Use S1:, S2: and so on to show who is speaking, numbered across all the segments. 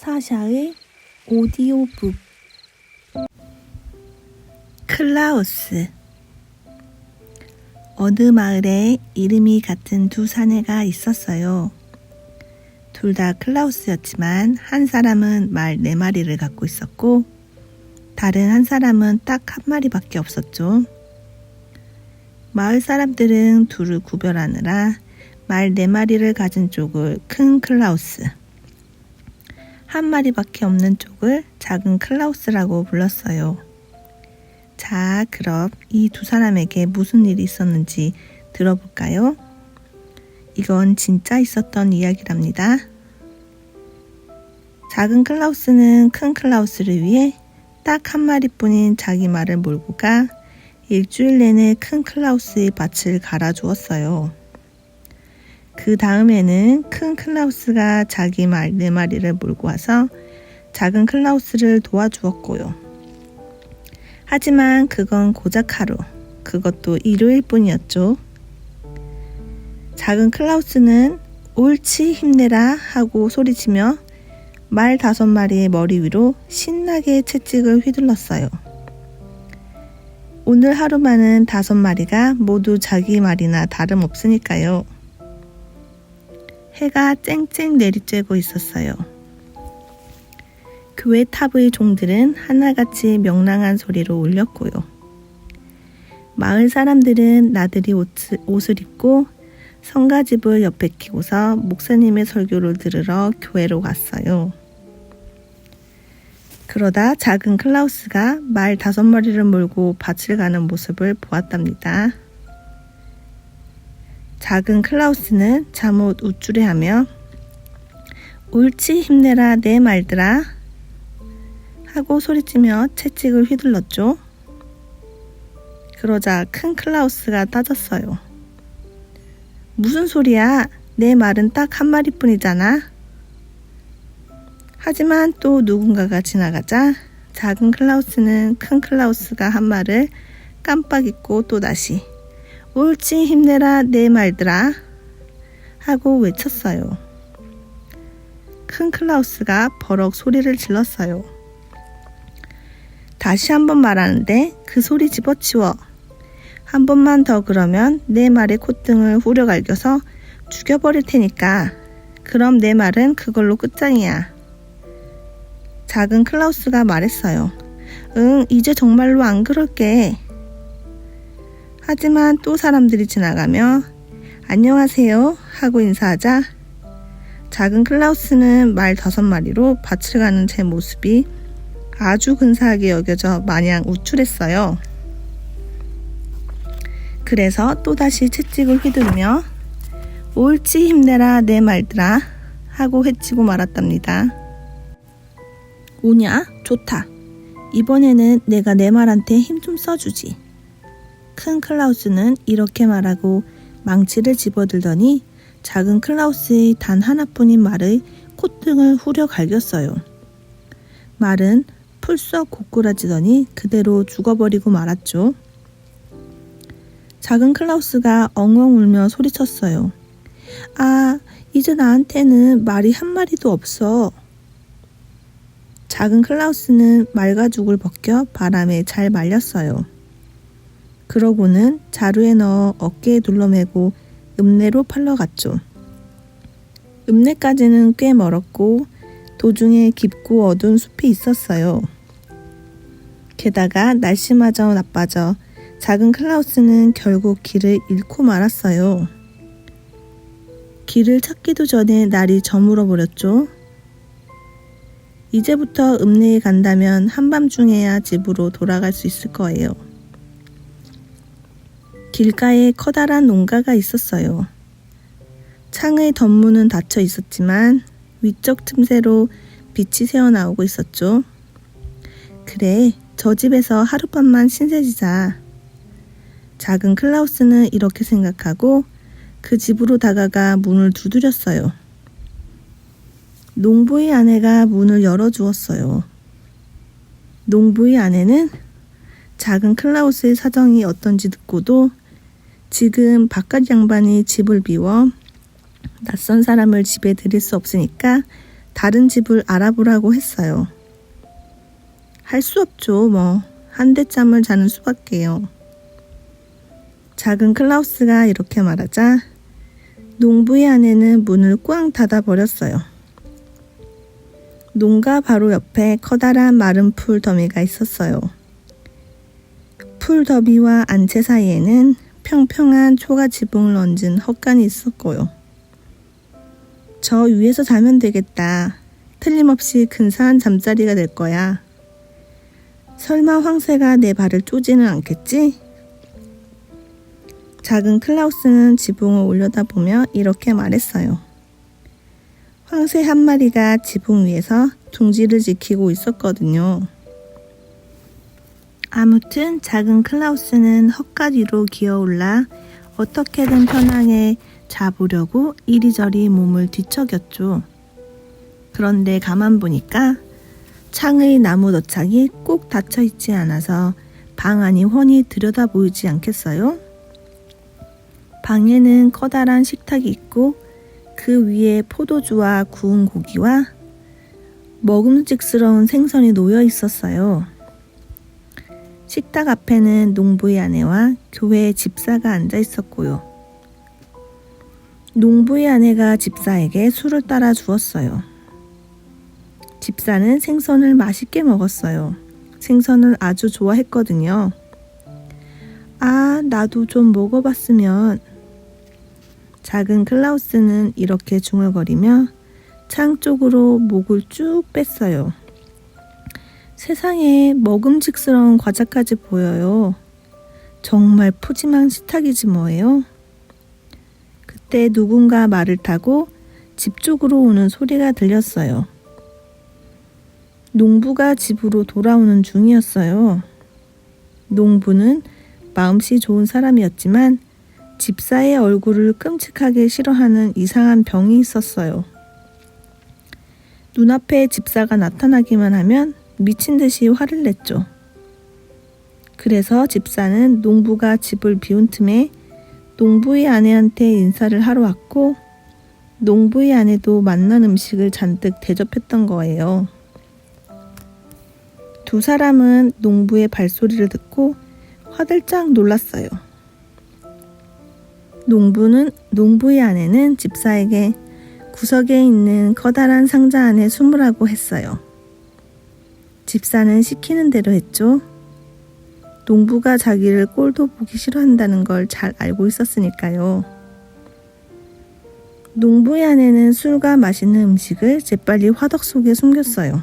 S1: 사샤의 오디오북. 클라우스. 어느 마을에 이름이 같은 두 사내가 있었어요. 둘 다 클라우스였지만 한 사람은 말 4마리를 갖고 있었고 다른 한 사람은 딱 1마리밖에 없었죠. 마을 사람들은 둘을 구별하느라 말 4마리를 가진 쪽을 큰 클라우스, 1마리밖에 없는 쪽을 작은 클라우스라고 불렀어요. 자, 그럼 이 두 사람에게 무슨 일이 있었는지 들어볼까요? 이건 진짜 있었던 이야기랍니다. 작은 클라우스는 큰 클라우스를 위해 딱 1마리뿐인 자기 말을 몰고 가 일주일 내내 큰 클라우스의 밭을 갈아주었어요. 그 다음에는 큰 클라우스가 자기 말 4마리를 몰고 와서 작은 클라우스를 도와주었고요. 하지만 그건 고작 하루, 그것도 일요일 뿐이었죠. 작은 클라우스는 옳지 힘내라 하고 소리치며 말 5마리의 머리 위로 신나게 채찍을 휘둘렀어요. 오늘 하루만은 5마리가 모두 자기 말이나 다름없으니까요. 해가 쨍쨍 내리쬐고 있었어요. 교회 탑의 종들은 하나같이 명랑한 소리로 울렸고요. 마을 사람들은 나들이 옷을 입고 성가집을 옆에 끼고서 목사님의 설교를 들으러 교회로 갔어요. 그러다 작은 클라우스가 말 5마리를 몰고 밭을 가는 모습을 보았답니다. 작은 클라우스는 잠옷 우쭐해하며 옳지 힘내라 내 말들아 하고 소리치며 채찍을 휘둘렀죠. 그러자 큰 클라우스가 따졌어요. 무슨 소리야? 내 말은 딱 1마리뿐이잖아. 하지만 또 누군가가 지나가자 작은 클라우스는 큰 클라우스가 한 말을 깜빡 잊고 또다시 옳지 힘내라 내 말들아 하고 외쳤어요. 큰 클라우스가 버럭 소리를 질렀어요. 다시 한번 말하는데 그 소리 집어치워. 한 번만 더 그러면 내 말의 콧등을 후려갈겨서 죽여버릴 테니까. 그럼 내 말은 그걸로 끝장이야. 작은 클라우스가 말했어요. 응, 이제 정말로 안 그럴게. 하지만 또 사람들이 지나가며 안녕하세요 하고 인사하자 작은 클라우스는 말 5마리로 밭을 가는 제 모습이 아주 근사하게 여겨져 마냥 우쭐했어요. 그래서 또다시 채찍을 휘두르며 옳지 힘내라 내 말들아 하고 해치고 말았답니다. 오냐? 좋다. 이번에는 내가 내 말한테 힘 좀 써주지. 큰 클라우스는 이렇게 말하고 망치를 집어들더니 작은 클라우스의 단 하나뿐인 말의 콧등을 후려 갈겼어요. 말은 풀썩 고꾸라지더니 그대로 죽어버리고 말았죠. 작은 클라우스가 엉엉 울며 소리쳤어요. 아, 이제 나한테는 말이 1마리도 없어. 작은 클라우스는 말가죽을 벗겨 바람에 잘 말렸어요. 그러고는 자루에 넣어 어깨에 둘러매고 읍내로 팔러 갔죠. 읍내까지는 꽤 멀었고 도중에 깊고 어두운 숲이 있었어요. 게다가 날씨마저 나빠져 작은 클라우스는 결국 길을 잃고 말았어요. 길을 찾기도 전에 날이 저물어 버렸죠. 이제부터 읍내에 간다면 한밤중에야 집으로 돌아갈 수 있을 거예요. 길가에 커다란 농가가 있었어요. 창의 덧문은 닫혀 있었지만 위쪽 틈새로 빛이 새어나오고 있었죠. 그래, 저 집에서 하룻밤만 신세지자. 작은 클라우스는 이렇게 생각하고 그 집으로 다가가 문을 두드렸어요. 농부의 아내가 문을 열어주었어요. 농부의 아내는 작은 클라우스의 사정이 어떤지 듣고도 지금 바깥 양반이 집을 비워 낯선 사람을 집에 들일 수 없으니까 다른 집을 알아보라고 했어요. 할 수 없죠, 뭐. 한대짬을 자는 수밖에요. 작은 클라우스가 이렇게 말하자 농부의 아내는 문을 꽝 닫아버렸어요. 농가 바로 옆에 커다란 마른 풀 더미가 있었어요. 풀 더미와 안채 사이에는 평평한 초가 지붕을 얹은 헛간이 있었고요. 저 위에서 자면 되겠다. 틀림없이 근사한 잠자리가 될 거야. 설마 황새가 내 발을 쪼지는 않겠지? 작은 클라우스는 지붕을 올려다보며 이렇게 말했어요. 황새 한 마리가 지붕 위에서 둥지를 지키고 있었거든요. 아무튼 작은 클라우스는 헛간 위로 기어올라 어떻게든 편하게 자보려고 이리저리 몸을 뒤척였죠. 그런데 가만 보니까 창의 나무 너창이 꼭 닫혀 있지 않아서 방 안이 훤히 들여다 보이지 않겠어요? 방에는 커다란 식탁이 있고 그 위에 포도주와 구운 고기와 먹음직스러운 생선이 놓여 있었어요. 식탁 앞에는 농부의 아내와 교회 집사가 앉아 있었고요. 농부의 아내가 집사에게 술을 따라 주었어요. 집사는 생선을 맛있게 먹었어요. 생선을 아주 좋아했거든요. 아, 나도 좀 먹어봤으면. 작은 클라우스는 이렇게 중얼거리며 창 쪽으로 목을 쭉 뺐어요. 세상에 먹음직스러운 과자까지 보여요. 정말 푸짐한 식탁이지 뭐예요. 그때 누군가 말을 타고 집 쪽으로 오는 소리가 들렸어요. 농부가 집으로 돌아오는 중이었어요. 농부는 마음씨 좋은 사람이었지만 집사의 얼굴을 끔찍하게 싫어하는 이상한 병이 있었어요. 눈앞에 집사가 나타나기만 하면 미친 듯이 화를 냈죠. 그래서 집사는 농부가 집을 비운 틈에 농부의 아내한테 인사를 하러 왔고 농부의 아내도 맛난 음식을 잔뜩 대접했던 거예요. 두 사람은 농부의 발소리를 듣고 화들짝 놀랐어요. 농부의 아내는 집사에게 구석에 있는 커다란 상자 안에 숨으라고 했어요. 집사는 시키는 대로 했죠. 농부가 자기를 꼴도 보기 싫어한다는 걸 잘 알고 있었으니까요. 농부의 아내는 술과 맛있는 음식을 재빨리 화덕 속에 숨겼어요.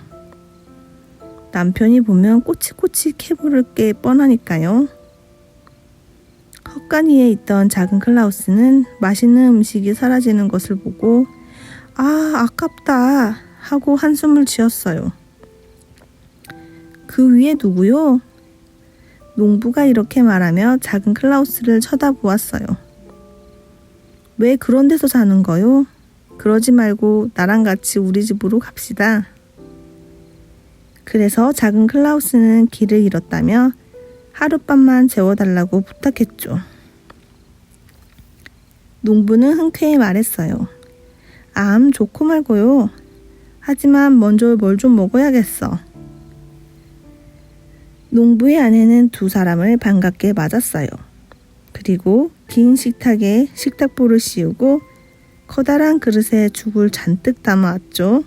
S1: 남편이 보면 꼬치꼬치 캐물을 게 뻔하니까요. 헛간 위에 있던 작은 클라우스는 맛있는 음식이 사라지는 것을 보고 아, 아깝다 하고 한숨을 지었어요. 그 위에 누구요? 농부가 이렇게 말하며 작은 클라우스를 쳐다보았어요. 왜 그런 데서 자는 거요? 그러지 말고 나랑 같이 우리 집으로 갑시다. 그래서 작은 클라우스는 길을 잃었다며 하룻밤만 재워달라고 부탁했죠. 농부는 흔쾌히 말했어요. 암 좋고 말고요. 하지만 먼저 뭘 좀 먹어야겠어. 농부의 아내는 두 사람을 반갑게 맞았어요. 그리고 긴 식탁에 식탁보를 씌우고 커다란 그릇에 죽을 잔뜩 담아왔죠.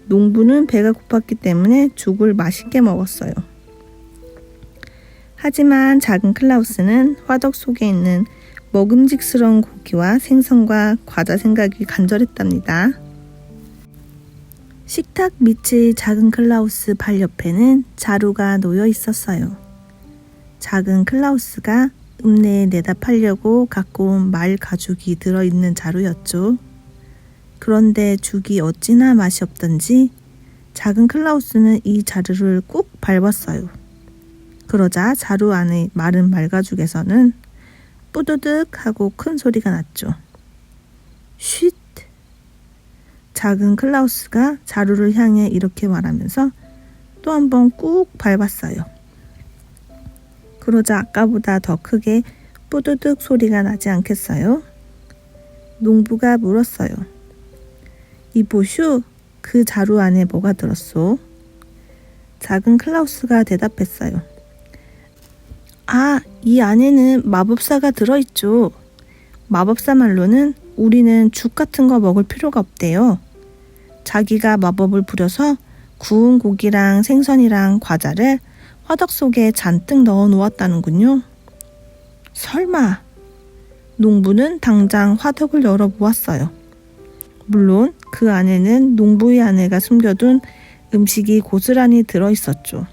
S1: 농부는 배가 고팠기 때문에 죽을 맛있게 먹었어요. 하지만 작은 클라우스는 화덕 속에 있는 먹음직스러운 고기와 생선과 과자 생각이 간절했답니다. 식탁 밑의 작은 클라우스 발 옆에는 자루가 놓여 있었어요. 작은 클라우스가 읍내에 내다 팔려고 갖고 온 말 가죽이 들어있는 자루였죠. 그런데 죽이 어찌나 맛이 없던지 작은 클라우스는 이 자루를 꾹 밟았어요. 그러자 자루 안의 마른 말가죽에서는 뿌드득 하고 큰 소리가 났죠. 쉿! 작은 클라우스가 자루를 향해 이렇게 말하면서 또 한 번 꾹 밟았어요. 그러자 아까보다 더 크게 뿌드득 소리가 나지 않겠어요? 농부가 물었어요. 이보슈, 그 자루 안에 뭐가 들었소? 작은 클라우스가 대답했어요. 아, 이 안에는 마법사가 들어있죠. 마법사 말로는 우리는 죽 같은 거 먹을 필요가 없대요. 자기가 마법을 부려서 구운 고기랑 생선이랑 과자를 화덕 속에 잔뜩 넣어 놓았다는군요. 설마. 농부는 당장 화덕을 열어 보았어요. 물론 그 안에는 농부의 아내가 숨겨둔 음식이 고스란히 들어있었죠.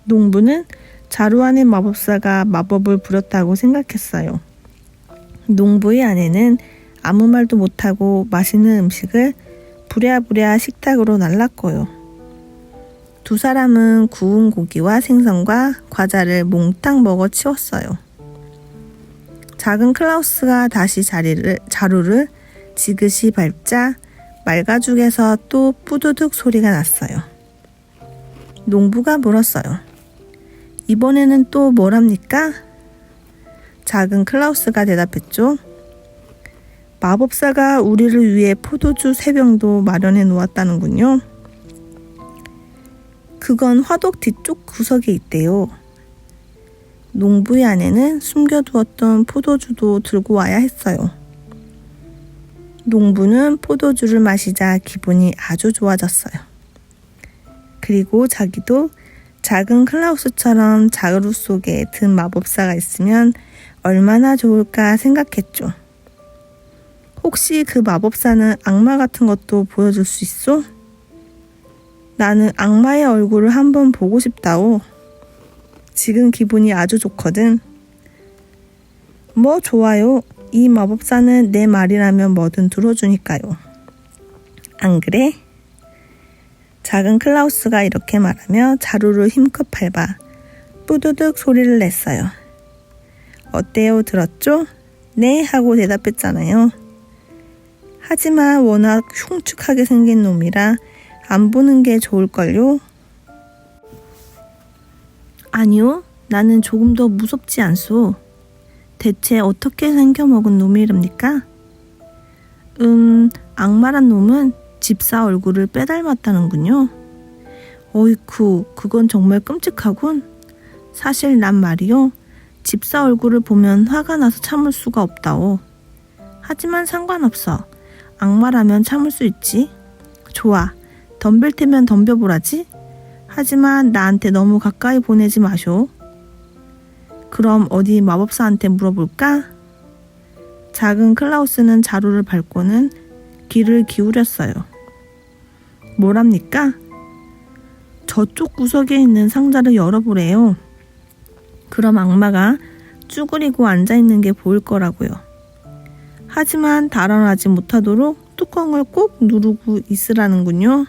S1: 농부는 자루 안의 마법사가 마법을 부렸다고 생각했어요. 농부의 아내는 아무 말도 못하고 맛있는 음식을 부랴부랴 식탁으로 날랐고요. 두 사람은 구운 고기와 생선과 과자를 몽땅 먹어 치웠어요. 작은 클라우스가 다시 자루를 지그시 밟자 말가죽에서 또 뿌두둑 소리가 났어요. 농부가 물었어요. 이번에는 또 뭐랍니까? 작은 클라우스가 대답했죠. 마법사가 우리를 위해 포도주 3병도 마련해 놓았다는군요. 그건 화덕 뒤쪽 구석에 있대요. 농부의 아내는 숨겨두었던 포도주도 들고 와야 했어요. 농부는 포도주를 마시자 기분이 아주 좋아졌어요. 그리고 자기도 작은 클라우스처럼 자루 속에 든 마법사가 있으면 얼마나 좋을까 생각했죠. 혹시 그 마법사는 악마 같은 것도 보여줄 수 있어? 나는 악마의 얼굴을 한번 보고 싶다오. 지금 기분이 아주 좋거든. 뭐 좋아요. 이 마법사는 내 말이라면 뭐든 들어주니까요. 안 그래? 작은 클라우스가 이렇게 말하며 자루를 힘껏 밟아 뿌두둑 소리를 냈어요. 어때요? 들었죠? 네 하고 대답했잖아요. 하지만 워낙 흉측하게 생긴 놈이라 안 보는 게 좋을걸요? 아니요. 나는 조금 더 무섭지 않소. 대체 어떻게 생겨먹은 놈이랍니까? 악마란 놈은 집사 얼굴을 빼닮았다는군요. 어이쿠, 그건 정말 끔찍하군. 사실 난 말이요. 집사 얼굴을 보면 화가 나서 참을 수가 없다오. 하지만 상관없어. 악마라면 참을 수 있지. 좋아. 덤빌 테면 덤벼보라지. 하지만 나한테 너무 가까이 보내지 마쇼. 그럼 어디 마법사한테 물어볼까? 작은 클라우스는 자루를 밟고는 귀를 기울였어요. 뭐랍니까? 저쪽 구석에 있는 상자를 열어보래요. 그럼 악마가 쭈그리고 앉아있는 게 보일 거라고요. 하지만 달아나지 못하도록 뚜껑을 꼭 누르고 있으라는군요.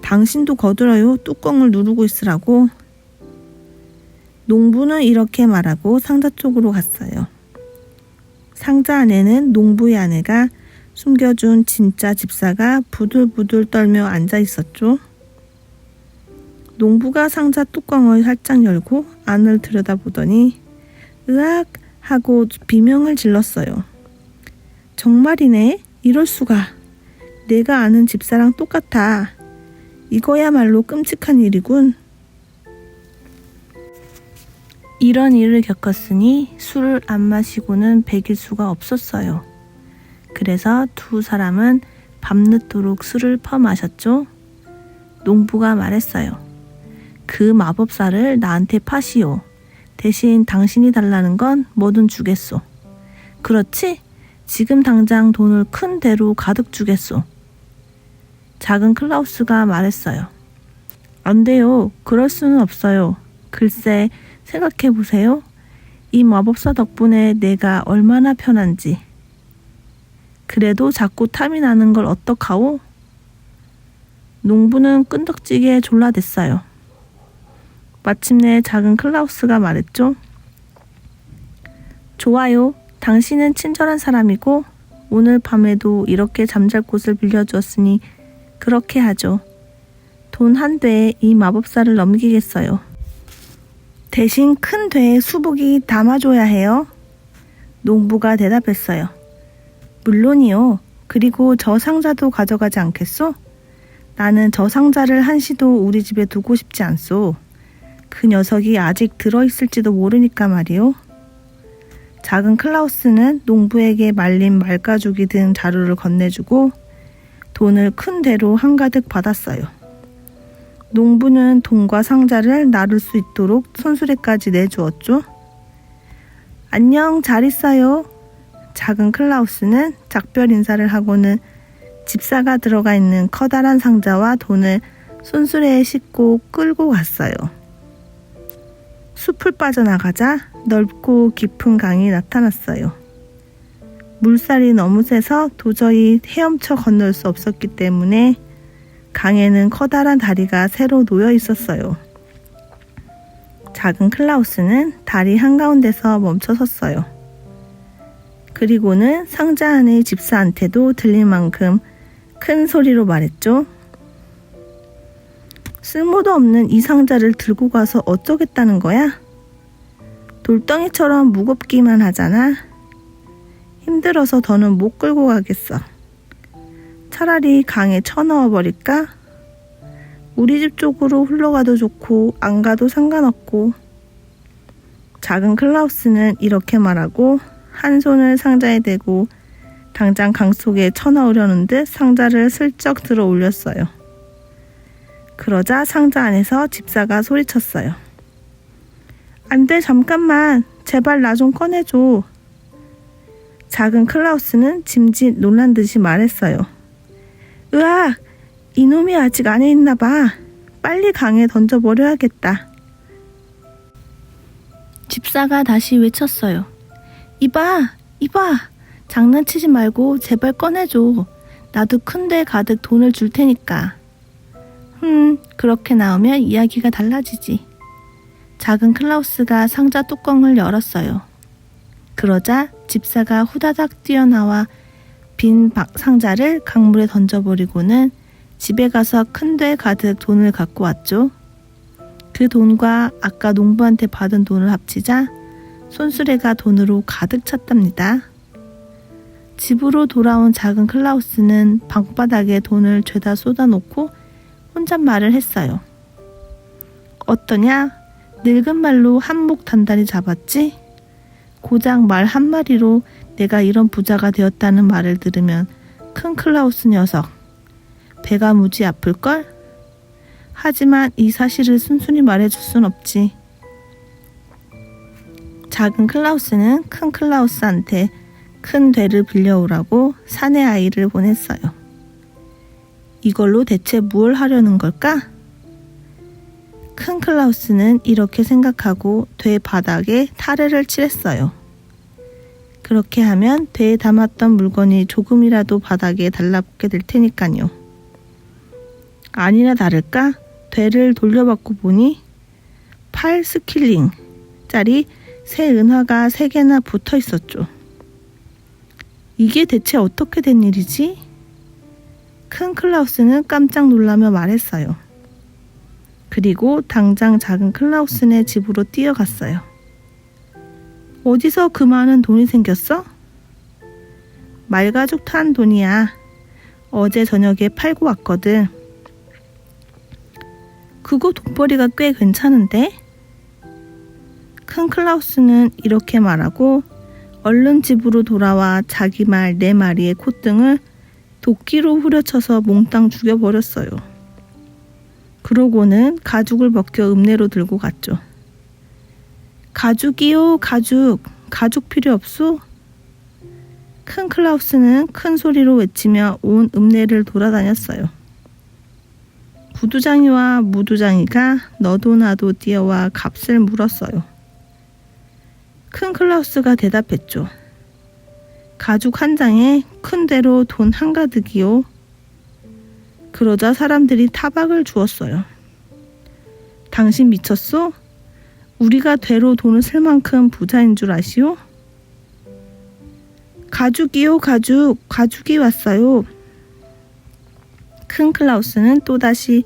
S1: 당신도 거들어요. 뚜껑을 누르고 있으라고. 농부는 이렇게 말하고 상자 쪽으로 갔어요. 상자 안에는 농부의 아내가 숨겨준 진짜 집사가 부들부들 떨며 앉아 있었죠. 농부가 상자 뚜껑을 살짝 열고 안을 들여다보더니 으악 하고 비명을 질렀어요. 정말이네? 이럴 수가. 내가 아는 집사랑 똑같아. 이거야말로 끔찍한 일이군. 이런 일을 겪었으니 술을 안 마시고는 배길 수가 없었어요. 그래서 두 사람은 밤늦도록 술을 퍼마셨죠. 농부가 말했어요. 그 마법사를 나한테 파시오. 대신 당신이 달라는 건 뭐든 주겠소. 그렇지? 지금 당장 돈을 큰 대로 가득 주겠소. 작은 클라우스가 말했어요. 안 돼요. 그럴 수는 없어요. 글쎄, 생각해보세요. 이 마법사 덕분에 내가 얼마나 편한지. 그래도 자꾸 탐이 나는 걸 어떡하오? 농부는 끈덕지게 졸라댔어요. 마침내 작은 클라우스가 말했죠. 좋아요. 당신은 친절한 사람이고 오늘 밤에도 이렇게 잠잘 곳을 빌려주었으니 그렇게 하죠. 돈 한 대에 이 마법사를 넘기겠어요. 대신 큰 되에 수복이 담아줘야 해요. 농부가 대답했어요. 물론이요. 그리고 저 상자도 가져가지 않겠소? 나는 저 상자를 한시도 우리 집에 두고 싶지 않소. 그 녀석이 아직 들어있을지도 모르니까 말이오. 작은 클라우스는 농부에게 말린 말가죽이 든 자루를 건네주고 돈을 큰 대로 한가득 받았어요. 농부는 돈과 상자를 나눌 수 있도록 손수레까지 내주었죠. 안녕, 잘 있어요. 작은 클라우스는 작별 인사를 하고는 집사가 들어가 있는 커다란 상자와 돈을 손수레에 싣고 끌고 갔어요. 숲을 빠져나가자 넓고 깊은 강이 나타났어요. 물살이 너무 세서 도저히 헤엄쳐 건널 수 없었기 때문에 강에는 커다란 다리가 새로 놓여 있었어요. 작은 클라우스는 다리 한가운데서 멈춰 섰어요. 그리고는 상자 안의 집사한테도 들릴 만큼 큰 소리로 말했죠. 쓸모도 없는 이 상자를 들고 가서 어쩌겠다는 거야? 돌덩이처럼 무겁기만 하잖아. 힘들어서 더는 못 끌고 가겠어. 차라리 강에 쳐넣어 버릴까? 우리 집 쪽으로 흘러가도 좋고 안 가도 상관없고. 작은 클라우스는 이렇게 말하고 한 손을 상자에 대고 당장 강 속에 쳐넣으려는 듯 상자를 슬쩍 들어 올렸어요. 그러자 상자 안에서 집사가 소리쳤어요. 안 돼, 잠깐만. 제발 나 좀 꺼내줘. 작은 클라우스는 짐짓 놀란 듯이 말했어요. 으악! 이놈이 아직 안에 있나 봐. 빨리 강에 던져버려야겠다. 집사가 다시 외쳤어요. 이봐! 장난치지 말고 제발 꺼내줘. 나도 큰데 가득 돈을 줄 테니까. 그렇게 나오면 이야기가 달라지지. 작은 클라우스가 상자 뚜껑을 열었어요. 그러자 집사가 후다닥 뛰어나와 빈 상자를 강물에 던져버리고는 집에 가서 큰데 가득 돈을 갖고 왔죠. 그 돈과 아까 농부한테 받은 돈을 합치자 손수레가 돈으로 가득 찼답니다. 집으로 돌아온 작은 클라우스는 방바닥에 돈을 죄다 쏟아놓고 혼잣말을 했어요. 어떠냐? 늙은 말로 한몫 단단히 잡았지? 고작 말 한마디로 내가 이런 부자가 되었다는 말을 들으면 큰 클라우스 녀석 배가 무지 아플걸? 하지만 이 사실을 순순히 말해줄 순 없지. 작은 클라우스는 큰 클라우스한테 큰 되를 빌려오라고 사내 아이를 보냈어요. 이걸로 대체 무엇을 하려는 걸까? 큰 클라우스는 이렇게 생각하고 되 바닥에 타르를 칠했어요. 그렇게 하면 되에 담았던 물건이 조금이라도 바닥에 달라붙게 될 테니까요. 아니나 다를까 되를 돌려받고 보니 8스킬링짜리 새 은화가 3개나 붙어 있었죠. 이게 대체 어떻게 된 일이지? 큰 클라우스는 깜짝 놀라며 말했어요. 그리고 당장 작은 클라우스네 집으로 뛰어갔어요. 어디서 그 많은 돈이 생겼어? 말가죽 탄 돈이야. 어제 저녁에 팔고 왔거든. 그거 돈벌이가 꽤 괜찮은데? 큰 클라우스는 이렇게 말하고 얼른 집으로 돌아와 자기 말 4마리의 콧등을 도끼로 후려쳐서 몽땅 죽여버렸어요. 그러고는 가죽을 벗겨 읍내로 들고 갔죠. 가죽이요, 가죽. 가죽 필요 없소? 큰 클라우스는 큰 소리로 외치며 온 읍내를 돌아다녔어요. 구두장이와 무두장이가 너도 나도 뛰어와 값을 물었어요. 큰 클라우스가 대답했죠. 가죽 한 장에 큰 대로 돈 한가득이요. 그러자 사람들이 타박을 주었어요. 당신 미쳤소? 우리가 되로 돈을 쓸 만큼 부자인 줄 아시오? 가죽이요, 가죽. 가죽이 왔어요. 큰 클라우스는 또다시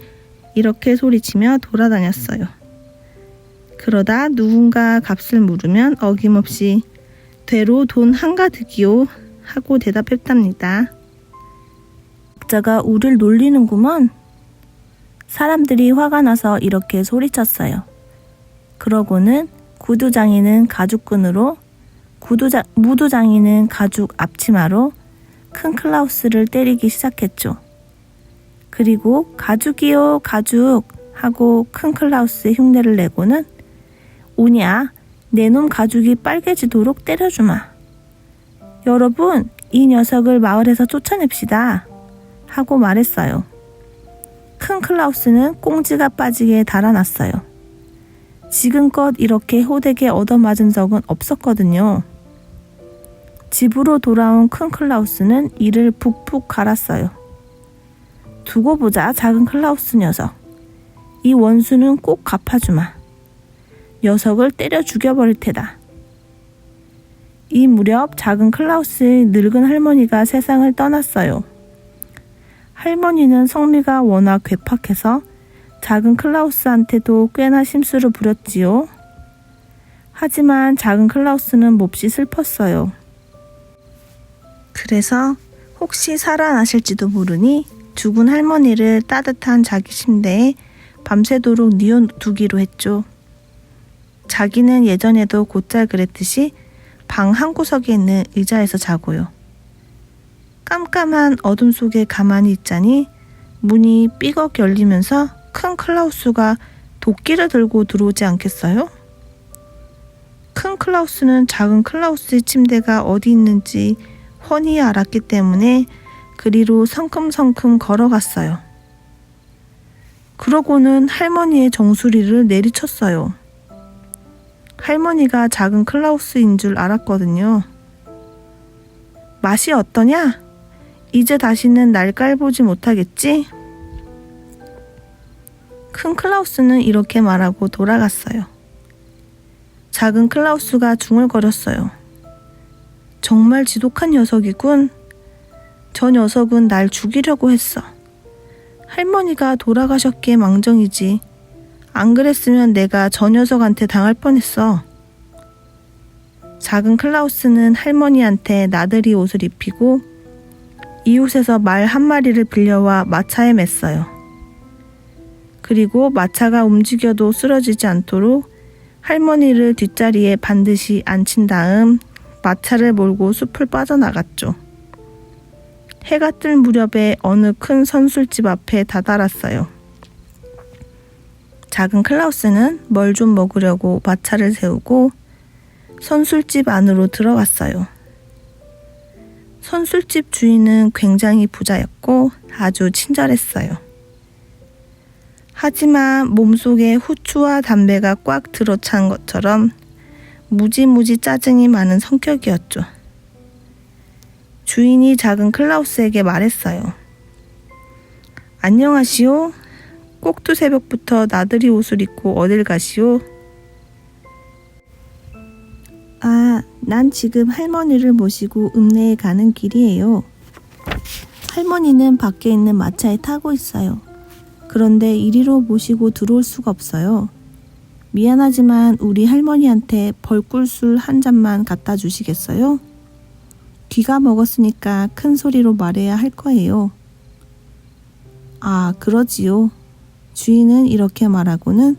S1: 이렇게 소리치며 돌아다녔어요. 그러다 누군가 값을 물으면 어김없이 되로 돈 한가득이요 하고 대답했답니다. 각자가 우릴 놀리는구먼. 사람들이 화가 나서 이렇게 소리쳤어요. 그러고는 구두장이는 가죽끈으로, 무두장이는 가죽 앞치마로 큰 클라우스를 때리기 시작했죠. 그리고 가죽이요, 가죽 하고 큰 클라우스의 흉내를 내고는 오냐, 내 놈 가죽이 빨개지도록 때려주마. 여러분, 이 녀석을 마을에서 쫓아냅시다 하고 말했어요. 큰 클라우스는 꽁지가 빠지게 달아났어요. 지금껏 이렇게 호되게 얻어맞은 적은 없었거든요. 집으로 돌아온 큰 클라우스는 이를 푹푹 갈았어요. 두고 보자, 작은 클라우스 녀석. 이 원수는 꼭 갚아주마. 녀석을 때려 죽여버릴 테다. 이 무렵 작은 클라우스의 늙은 할머니가 세상을 떠났어요. 할머니는 성미가 워낙 괴팍해서 작은 클라우스한테도 꽤나 심술을 부렸지요. 하지만 작은 클라우스는 몹시 슬펐어요. 그래서 혹시 살아나실지도 모르니 죽은 할머니를 따뜻한 자기 침대에 밤새도록 뉘어두기로 했죠. 자기는 예전에도 곧잘 그랬듯이 방 한구석에 있는 의자에서 자고요. 깜깜한 어둠 속에 가만히 있자니 문이 삐걱 열리면서 큰 클라우스가 도끼를 들고 들어오지 않겠어요? 큰 클라우스는 작은 클라우스의 침대가 어디 있는지 훤히 알았기 때문에 그리로 성큼성큼 걸어갔어요. 그러고는 할머니의 정수리를 내리쳤어요. 할머니가 작은 클라우스인 줄 알았거든요. 맛이 어떠냐? 이제 다시는 날 깔보지 못하겠지? 큰 클라우스는 이렇게 말하고 돌아갔어요. 작은 클라우스가 중얼거렸어요. 정말 지독한 녀석이군. 저 녀석은 날 죽이려고 했어. 할머니가 돌아가셨기에 망정이지. 안 그랬으면 내가 저 녀석한테 당할 뻔했어. 작은 클라우스는 할머니한테 나들이 옷을 입히고 이웃에서 말 한 마리를 빌려와 마차에 맸어요. 그리고 마차가 움직여도 쓰러지지 않도록 할머니를 뒷자리에 반드시 앉힌 다음 마차를 몰고 숲을 빠져나갔죠. 해가 뜰 무렵에 어느 큰 선술집 앞에 다다랐어요. 작은 클라우스는 뭘 좀 먹으려고 마차를 세우고 선술집 안으로 들어갔어요. 선술집 주인은 굉장히 부자였고 아주 친절했어요. 하지만 몸속에 후추와 담배가 꽉 들어찬 것처럼 무지무지 짜증이 많은 성격이었죠. 주인이 작은 클라우스에게 말했어요. 안녕하시오. 꼭두 새벽부터 나들이 옷을 입고 어딜 가시오? 난 지금 할머니를 모시고 읍내에 가는 길이에요. 할머니는 밖에 있는 마차에 타고 있어요. 그런데 이리로 모시고 들어올 수가 없어요. 미안하지만 우리 할머니한테 벌꿀술 한 잔만 갖다 주시겠어요? 귀가 먹었으니까 큰 소리로 말해야 할 거예요. 그러지요. 주인은 이렇게 말하고는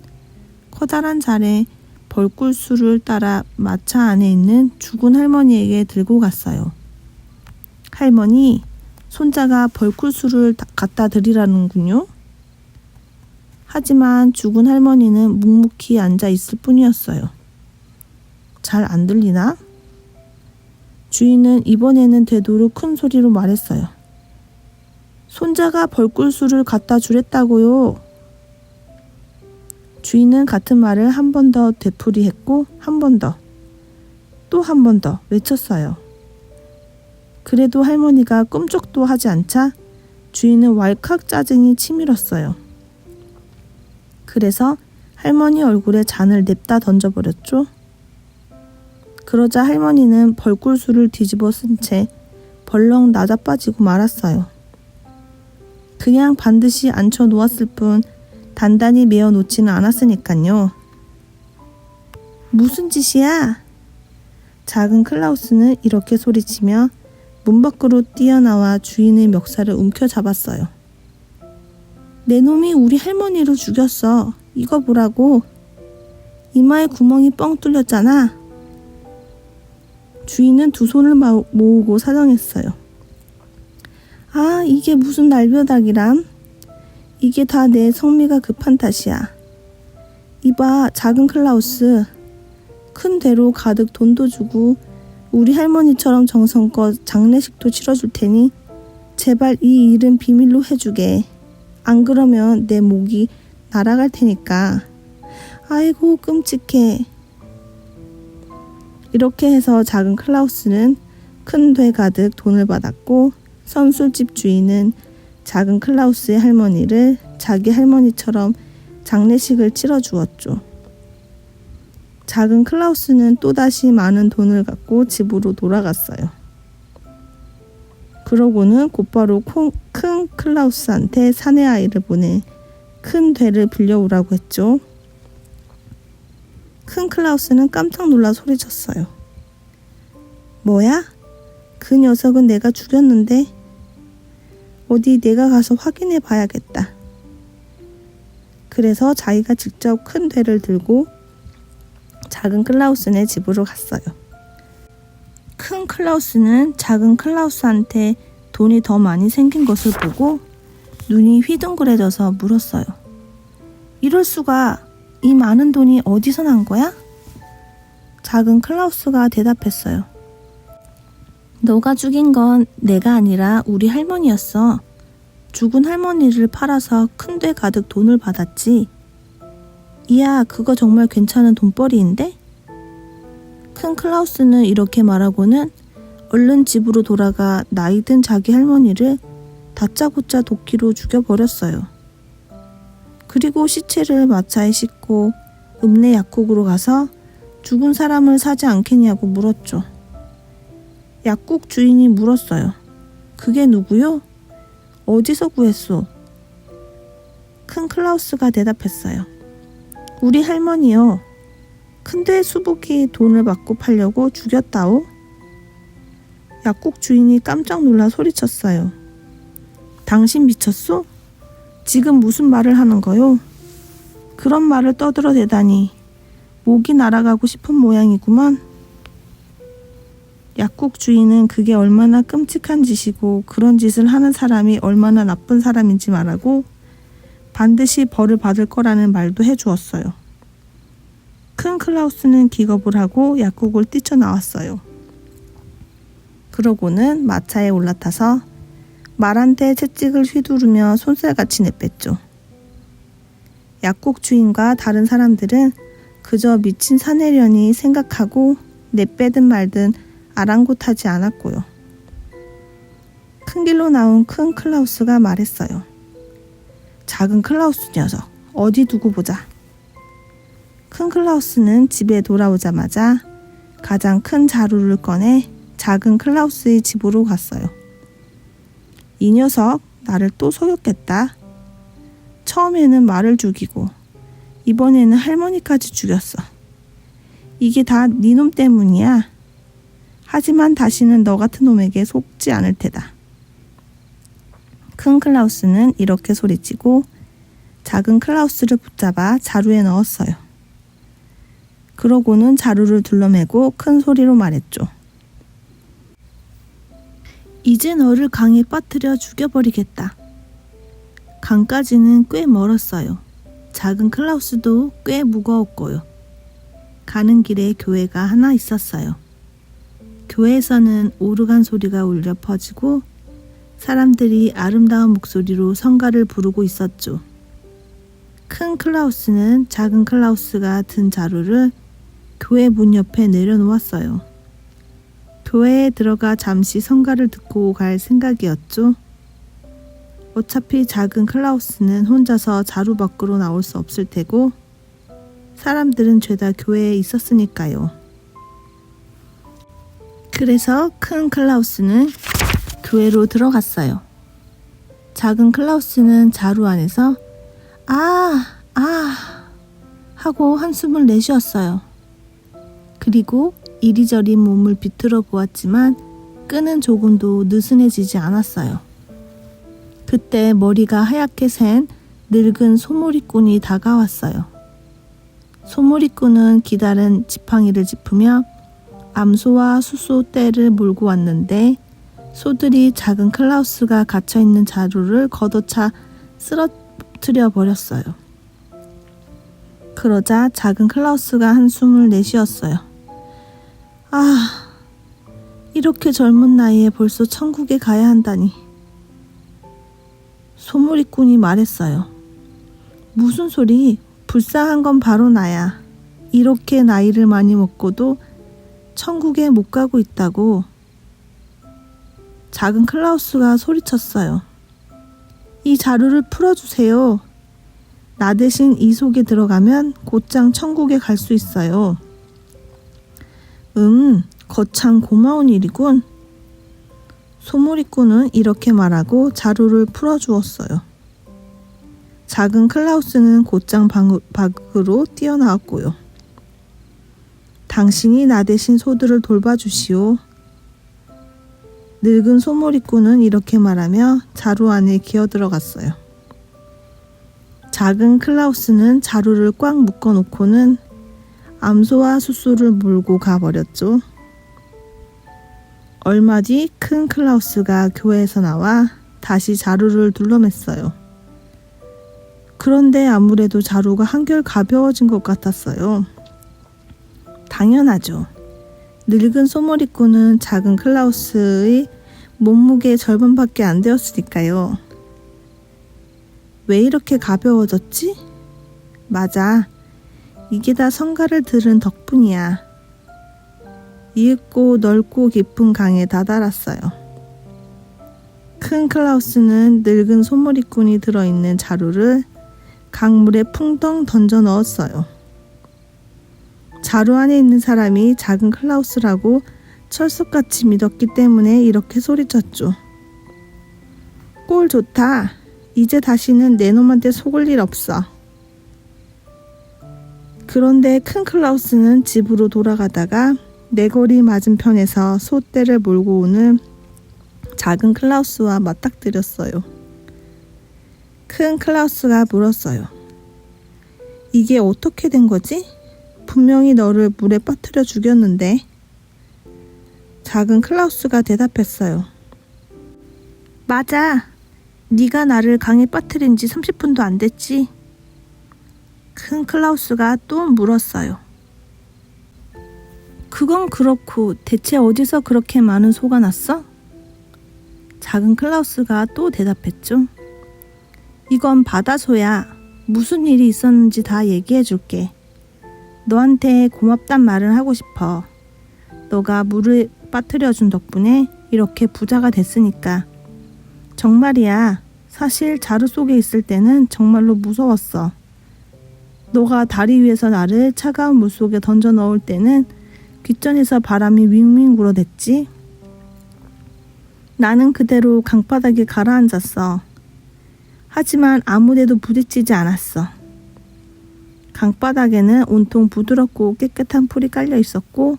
S1: 커다란 잔에 벌꿀술을 따라 마차 안에 있는 죽은 할머니에게 들고 갔어요. 할머니, 손자가 벌꿀술을 갖다 드리라는군요. 하지만 죽은 할머니는 묵묵히 앉아 있을 뿐이었어요. 잘 안 들리나? 주인은 이번에는 되도록 큰 소리로 말했어요. 손자가 벌꿀술을 갖다 주랬다고요. 주인은 같은 말을 한 번 더 되풀이했고 한 번 더, 또 한 번 더 외쳤어요. 그래도 할머니가 끔찍도 하지 않자 주인은 왈칵 짜증이 치밀었어요. 그래서 할머니 얼굴에 잔을 냅다 던져버렸죠. 그러자 할머니는 벌꿀술을 뒤집어 쓴 채 벌렁 나자빠지고 말았어요. 그냥 반드시 앉혀 놓았을 뿐 단단히 메어 놓지는 않았으니깐요. 무슨 짓이야? 작은 클라우스는 이렇게 소리치며 문 밖으로 뛰어나와 주인의 멱살을 움켜잡았어요. 내 놈이 우리 할머니를 죽였어. 이거 보라고. 이마에 구멍이 뻥 뚫렸잖아. 주인은 두 손을 모으고 사정했어요. 아, 이게 무슨 날벼락이람? 이게 다 내 성미가 급한 탓이야. 이봐, 작은 클라우스. 큰 대로 가득 돈도 주고 우리 할머니처럼 정성껏 장례식도 치러줄 테니 제발 이 일은 비밀로 해주게. 안 그러면 내 목이 날아갈 테니까. 아이고, 끔찍해. 이렇게 해서 작은 클라우스는 큰 돼 가득 돈을 받았고, 선술집 주인은 작은 클라우스의 할머니를 자기 할머니처럼 장례식을 치러주었죠. 작은 클라우스는 또다시 많은 돈을 갖고 집으로 돌아갔어요. 그러고는 곧바로 큰 클라우스한테 사내 아이를 보내 큰 되를 빌려오라고 했죠. 큰 클라우스는 깜짝 놀라 소리쳤어요. 뭐야? 그 녀석은 내가 죽였는데 어디 내가 가서 확인해 봐야겠다. 그래서 자기가 직접 큰 되를 들고 작은 클라우스네 집으로 갔어요. 큰 클라우스는 작은 클라우스한테 돈이 더 많이 생긴 것을 보고 눈이 휘둥그레져서 물었어요. 이럴 수가, 이 많은 돈이 어디서 난 거야? 작은 클라우스가 대답했어요. 너가 죽인 건 내가 아니라 우리 할머니였어. 죽은 할머니를 팔아서 큰 돼 가득 돈을 받았지. 이야, 그거 정말 괜찮은 돈벌이인데? 큰 클라우스는 이렇게 말하고는 얼른 집으로 돌아가 나이든 자기 할머니를 다짜고짜 도끼로 죽여버렸어요. 그리고 시체를 마차에 싣고 읍내 약국으로 가서 죽은 사람을 사지 않겠냐고 물었죠. 약국 주인이 물었어요. 그게 누구요? 어디서 구했소? 큰 클라우스가 대답했어요. 우리 할머니요. 큰데 수북이 돈을 받고 팔려고 죽였다오. 약국 주인이 깜짝 놀라 소리쳤어요. 당신 미쳤소? 지금 무슨 말을 하는 거요? 그런 말을 떠들어대다니 목이 날아가고 싶은 모양이구먼. 약국 주인은 그게 얼마나 끔찍한 짓이고 그런 짓을 하는 사람이 얼마나 나쁜 사람인지 말하고 반드시 벌을 받을 거라는 말도 해주었어요. 큰 클라우스는 기겁을 하고 약국을 뛰쳐나왔어요. 그러고는 마차에 올라타서 말한테 채찍을 휘두르며 손살같이 내뺐죠. 약국 주인과 다른 사람들은 그저 미친 사내려니 생각하고 내빼든 말든 아랑곳하지 않았고요. 큰 길로 나온 큰 클라우스가 말했어요. 작은 클라우스 녀석, 어디 두고 보자. 큰 클라우스는 집에 돌아오자마자 가장 큰 자루를 꺼내 작은 클라우스의 집으로 갔어요. 이 녀석, 나를 또 속였겠다. 처음에는 말을 죽이고 이번에는 할머니까지 죽였어. 이게 다 네 놈 때문이야. 하지만 다시는 너 같은 놈에게 속지 않을 테다. 큰 클라우스는 이렇게 소리치고 작은 클라우스를 붙잡아 자루에 넣었어요. 그러고는 자루를 둘러매고 큰 소리로 말했죠. 이제 너를 강에 빠뜨려 죽여버리겠다. 강까지는 꽤 멀었어요. 작은 클라우스도 꽤 무거웠고요. 가는 길에 교회가 하나 있었어요. 교회에서는 오르간 소리가 울려 퍼지고 사람들이 아름다운 목소리로 성가를 부르고 있었죠. 큰 클라우스는 작은 클라우스가 든 자루를 교회 문 옆에 내려놓았어요. 교회에 들어가 잠시 성가를 듣고 갈 생각이었죠. 어차피 작은 클라우스는 혼자서 자루 밖으로 나올 수 없을 테고 사람들은 죄다 교회에 있었으니까요. 그래서 큰 클라우스는 교회로 들어갔어요. 작은 클라우스는 자루 안에서 하고 한숨을 내쉬었어요. 그리고 이리저리 몸을 비틀어 보았지만 끈은 조금도 느슨해지지 않았어요. 그때 머리가 하얗게 센 늙은 소몰이꾼이 다가왔어요. 소몰이꾼은 기다란 지팡이를 짚으며 암소와 숫소 떼를 몰고 왔는데 소들이 작은 클라우스가 갇혀있는 자루를 걷어차 쓰러뜨려 버렸어요. 그러자 작은 클라우스가 한숨을 내쉬었어요. 아, 이렇게 젊은 나이에 벌써 천국에 가야 한다니. 소몰이꾼이 말했어요. 무슨 소리? 불쌍한 건 바로 나야. 이렇게 나이를 많이 먹고도 천국에 못 가고 있다고. 작은 클라우스가 소리쳤어요. 이 자루를 풀어주세요. 나 대신 이 속에 들어가면 곧장 천국에 갈 수 있어요. 거참 고마운 일이군. 소몰이꾼은 이렇게 말하고 자루를 풀어주었어요. 작은 클라우스는 곧장 밖으로 뛰어나왔고요. 당신이 나 대신 소들을 돌봐주시오. 늙은 소몰이꾼은 이렇게 말하며 자루 안에 기어들어갔어요. 작은 클라우스는 자루를 꽉 묶어놓고는 암소와 숫소를 몰고 가버렸죠. 얼마 뒤 큰 클라우스가 교회에서 나와 다시 자루를 둘러맸어요. 그런데 아무래도 자루가 한결 가벼워진 것 같았어요. 당연하죠. 늙은 소몰이꾼은 작은 클라우스의 몸무게의 절반밖에 안 되었으니까요. 왜 이렇게 가벼워졌지? 맞아. 이게 다 성가를 들은 덕분이야. 이윽고 넓고 깊은 강에 다다랐어요. 큰 클라우스는 늙은 소몰이꾼이 들어있는 자루를 강물에 풍덩 던져 넣었어요. 자루 안에 있는 사람이 작은 클라우스라고 철석같이 믿었기 때문에 이렇게 소리쳤죠. 꼴 좋다. 이제 다시는 내 놈한테 속을 일 없어. 그런데 큰 클라우스는 집으로 돌아가다가 내거리 맞은편에서 소떼를 몰고 오는 작은 클라우스와 맞닥뜨렸어요. 큰 클라우스가 물었어요. 이게 어떻게 된 거지? 분명히 너를 물에 빠뜨려 죽였는데. 작은 클라우스가 대답했어요. 맞아. 네가 나를 강에 빠뜨린 지 30분도 안 됐지. 큰 클라우스가 또 물었어요. 그건 그렇고 대체 어디서 그렇게 많은 소가 났어? 작은 클라우스가 또 대답했죠. 이건 바다소야. 무슨 일이 있었는지 다 얘기해 줄게. 너한테 고맙단 말을 하고 싶어. 너가 물을 빠뜨려준 덕분에 이렇게 부자가 됐으니까. 정말이야. 사실 자루 속에 있을 때는 정말로 무서웠어. 너가 다리 위에서 나를 차가운 물속에 던져 넣을 때는 귓전에서 바람이 윙윙 불어댔지. 나는 그대로 강바닥에 가라앉았어. 하지만 아무데도 부딪히지 않았어. 강바닥에는 온통 부드럽고 깨끗한 풀이 깔려 있었고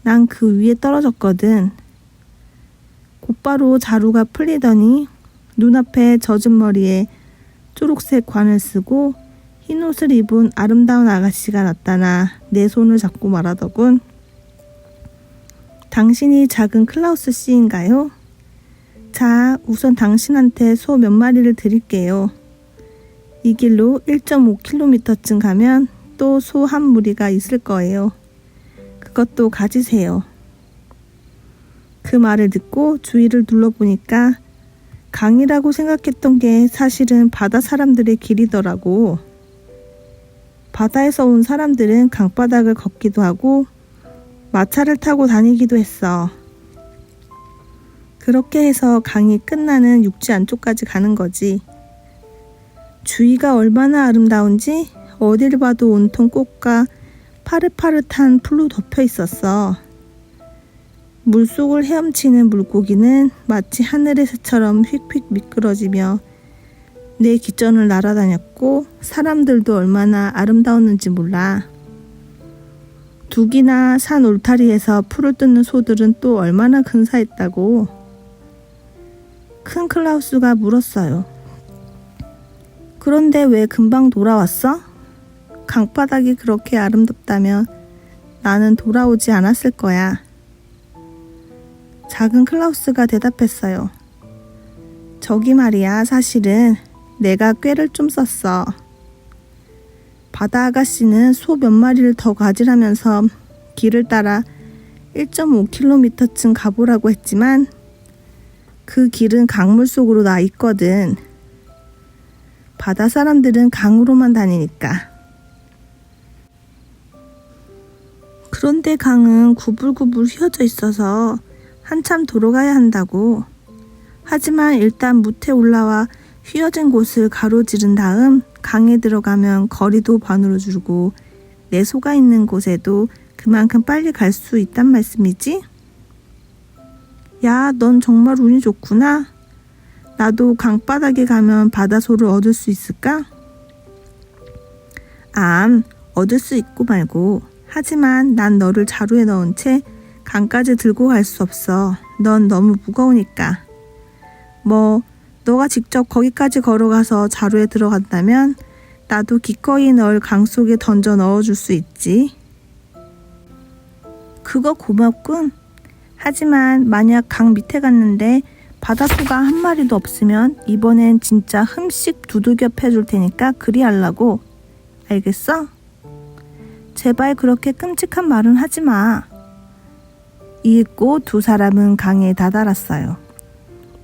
S1: 난 그 위에 떨어졌거든. 곧바로 자루가 풀리더니 눈앞에 젖은 머리에 초록색 관을 쓰고 흰 옷을 입은 아름다운 아가씨가 나타나 내 손을 잡고 말하더군. 당신이 작은 클라우스 씨인가요? 자, 우선 당신한테 소 몇 마리를 드릴게요. 이 길로 1.5km쯤 가면 또 소 한 무리가 있을 거예요. 그것도 가지세요. 그 말을 듣고 주위를 둘러보니까 강이라고 생각했던 게 사실은 바다 사람들의 길이더라고. 바다에서 온 사람들은 강바닥을 걷기도 하고 마차를 타고 다니기도 했어. 그렇게 해서 강이 끝나는 육지 안쪽까지 가는 거지. 주위가 얼마나 아름다운지 어딜 봐도 온통 꽃과 파릇파릇한 풀로 덮여 있었어. 물속을 헤엄치는 물고기는 마치 하늘의 새처럼 휙휙 미끄러지며 내 귓전을 날아다녔고 사람들도 얼마나 아름다웠는지 몰라. 둑이나 산 울타리에서 풀을 뜯는 소들은 또 얼마나 근사했다고. 큰 클라우스가 물었어요. 그런데 왜 금방 돌아왔어? 강바닥이 그렇게 아름답다면 나는 돌아오지 않았을 거야. 작은 클라우스가 대답했어요. 저기 말이야, 사실은 내가 꾀를 좀 썼어. 바다 아가씨는 소 몇 마리를 더 가지라면서 길을 따라 1.5km쯤 가보라고 했지만 그 길은 강물 속으로 나 있거든. 바다 사람들은 강으로만 다니니까. 그런데 강은 구불구불 휘어져 있어서 한참 돌아가야 한다고. 하지만 일단 무태 올라와 휘어진 곳을 가로지른 다음 강에 들어가면 거리도 반으로 줄고 내 소가 있는 곳에도 그만큼 빨리 갈 수 있단 말씀이지? 야, 넌 정말 운이 좋구나. 나도 강바닥에 가면 바다소를 얻을 수 있을까? 얻을 수 있고 말고. 하지만 난 너를 자루에 넣은 채 강까지 들고 갈 수 없어. 넌 너무 무거우니까. 너가 직접 거기까지 걸어가서 자루에 들어간다면 나도 기꺼이 널 강 속에 던져 넣어줄 수 있지. 그거 고맙군. 하지만 만약 강 밑에 갔는데 바다소가 한 마리도 없으면 이번엔 진짜 흠씩 두들겨 패줄 테니까 그리 하려고. 알겠어? 제발 그렇게 끔찍한 말은 하지 마. 이윽고 두 사람은 강에 다다랐어요.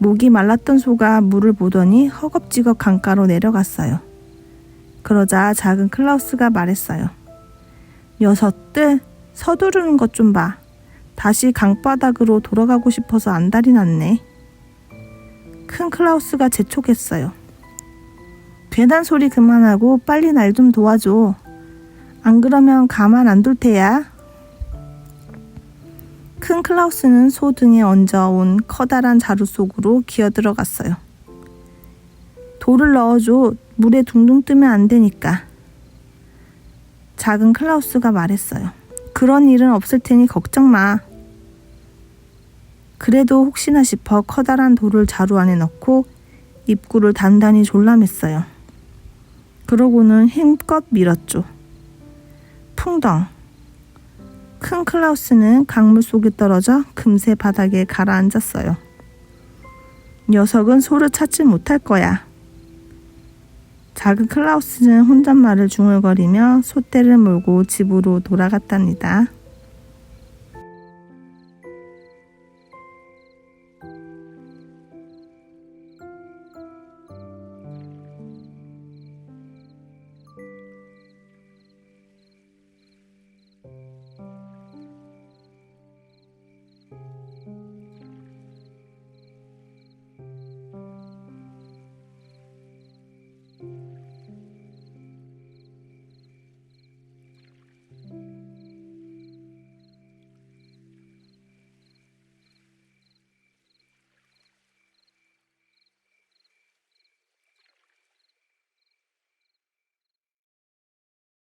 S1: 목이 말랐던 소가 물을 보더니 허겁지겁 강가로 내려갔어요. 그러자 작은 클라우스가 말했어요. 녀석들, 서두르는 것 좀 봐. 다시 강바닥으로 돌아가고 싶어서 안달이 났네. 큰 클라우스가 재촉했어요. 괜한 소리 그만하고 빨리 날 좀 도와줘. 안 그러면 가만 안 둘 테야. 큰 클라우스는 소 등에 얹어온 커다란 자루 속으로 기어들어갔어요. 돌을 넣어줘. 물에 둥둥 뜨면 안 되니까. 작은 클라우스가 말했어요. 그런 일은 없을 테니 걱정 마. 그래도 혹시나 싶어 커다란 돌을 자루 안에 넣고 입구를 단단히 졸라맸어요. 그러고는 힘껏 밀었죠. 풍덩. 큰 클라우스는 강물 속에 떨어져 금세 바닥에 가라앉았어요. 녀석은 소를 찾지 못할 거야. 작은 클라우스는 혼잣말을 중얼거리며 솥대를 몰고 집으로 돌아갔답니다.